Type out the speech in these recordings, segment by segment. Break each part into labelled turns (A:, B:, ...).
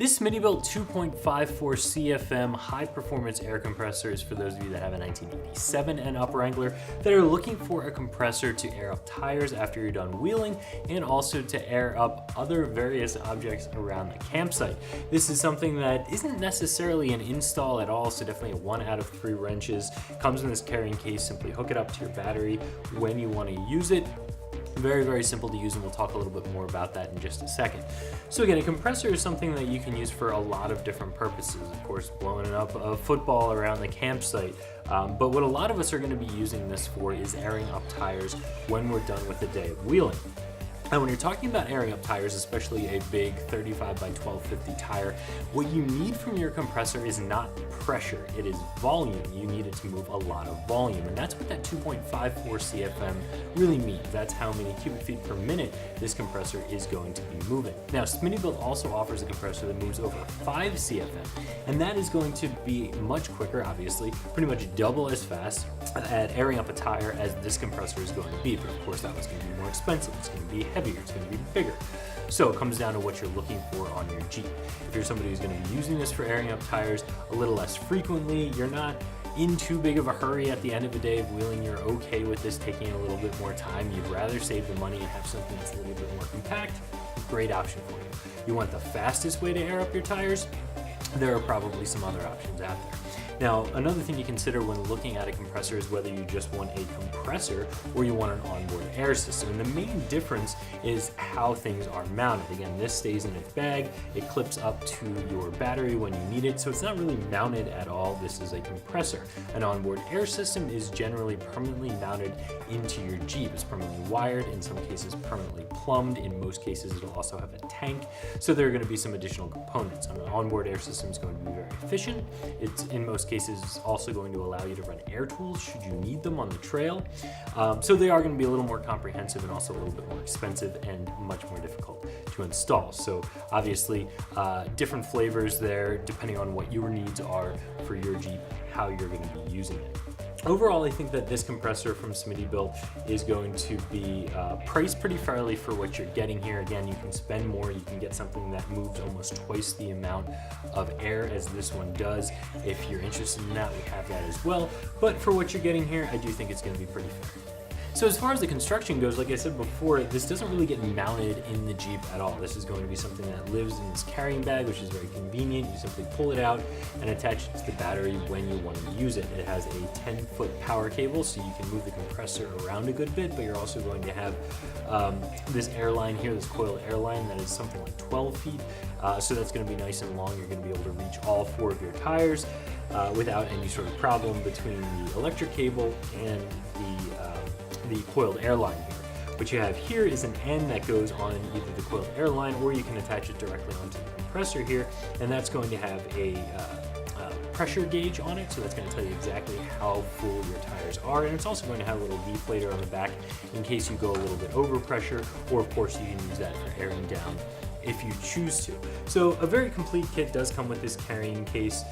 A: This Smittybilt 2.54 CFM high performance air compressor is for those of you that have a 1987 and up Wrangler that are looking for a compressor to air up tires after you're done wheeling and also to air up other various objects around the campsite. This is something that isn't necessarily an install at all, so definitely a 1 out of 3 wrenches. Comes in this carrying case, simply hook it up to your battery when you want to use it. Very, very simple to use, and we'll talk a little bit more about that in just a second. So again, a compressor is something that you can use for a lot of different purposes. Of course, blowing up a football around the campsite. But what a lot of us are going to be using this for is airing up tires when we're done with a day of wheeling. And when you're talking about airing up tires, especially a big 35 by 1250 tire, what you need from your compressor is not pressure, it is volume. You need it to move a lot of volume, and that's what that 2.54 CFM really means. That's how many cubic feet per minute this compressor is going to be moving. Now, Smittybilt also offers a compressor that moves over 5 CFM, and that is going to be much quicker, obviously, pretty much double as fast at airing up a tire as this compressor is going to be. But of course, that was going to be more expensive. It's going to be heavier. It's going to be bigger. So it comes down to what you're looking for on your Jeep. If you're somebody who's going to be using this for airing up tires a little less frequently, you're not in too big of a hurry at the end of a day of wheeling, you're okay with this taking a little bit more time, you'd rather save the money and have something that's a little bit more compact, great option for you. You want the fastest way to air up your tires? There are probably some other options out there. Now, another thing to consider when looking at a compressor is whether you just want a compressor or you want an onboard air system. And the main difference is how things are mounted. Again, this stays in its bag. It clips up to your battery when you need it, so it's not really mounted at all. This is a compressor. An onboard air system is generally permanently mounted into your Jeep. It's permanently wired, in some cases permanently plumbed. In most cases, it'll also have a tank. So there are going to be some additional components. An onboard air system is going to be very efficient. It's in most cases also going to allow you to run air tools should you need them on the trail. So they are going to be a little more comprehensive and also a little bit more expensive and much more difficult to install. So obviously different flavors there depending on what your needs are for your Jeep, how you're going to be using it. Overall, I think that this compressor from Smittybilt is going to be priced pretty fairly for what you're getting here. Again, you can spend more, you can get something that moves almost twice the amount of air as this one does. If you're interested in that, we have that as well. But for what you're getting here, I do think it's going to be pretty fair. So as far as the construction goes, like I said before, this doesn't really get mounted in the Jeep at all. This is going to be something that lives in this carrying bag, which is very convenient. You simply pull it out and attach it to the battery when you want to use it. It has a 10-foot power cable, so you can move the compressor around a good bit, but you're also going to have this airline here, this Coil Airline, that is something like 12 feet. So that's going to be nice and long. You're going to be able to reach all 4 of your tires without any sort of problem between the electric cable and the coiled airline here. What you have here is an end that goes on either the coiled airline or you can attach it directly onto the compressor here, and that's going to have a pressure gauge on it, so that's going to tell you exactly how full your tires are, and it's also going to have a little deflator on the back in case you go a little bit over pressure, or of course you can use that for airing down if you choose to. So a very complete kit does come with this carrying case,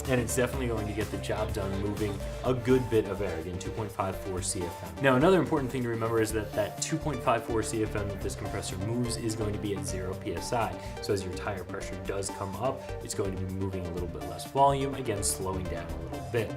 A: and it's definitely going to get the job done moving a good bit of air. Again, 2.54 CFM. Now, another important thing to remember is that that 2.54 CFM that this compressor moves is going to be at 0 PSI. So as your tire pressure does come up, it's going to be moving a little bit less volume, again, slowing down a little bit.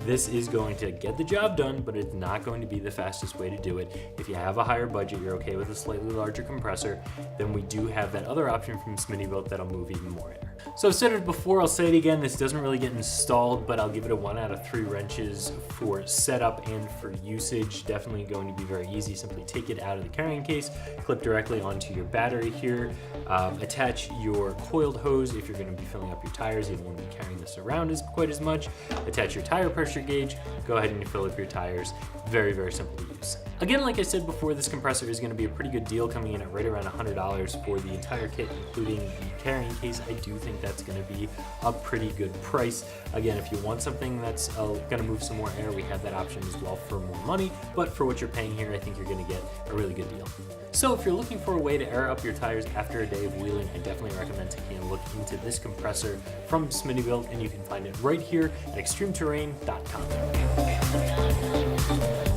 A: This is going to get the job done, but it's not going to be the fastest way to do it. If you have a higher budget, you're okay with a slightly larger compressor, then we do have that other option from Smittybilt that'll move even more air. So I've said it before, I'll say it again, this doesn't really get installed, but I'll give it a 1 out of 3 wrenches for setup and for usage. Definitely going to be very easy. Simply take it out of the carrying case, clip directly onto your battery here, attach your coiled hose if you're going to be filling up your tires. You don't want to be carrying this around quite as much. Attach your tire pressure gauge, go ahead and fill up your tires. Very, very simple to use. Again, like I said before, this compressor is going to be a pretty good deal, coming in at right around $100 for the entire kit, including the carrying case. I do think that's going to be a pretty good price. Again, if you want something that's going to move some more air, we have that option as well for more money, but for what you're paying here, I think you're going to get a really good deal. So if you're looking for a way to air up your tires after a day of wheeling, I definitely recommend taking a look into this compressor from Smittybilt, and you can find it right here at ExtremeTerrain.com.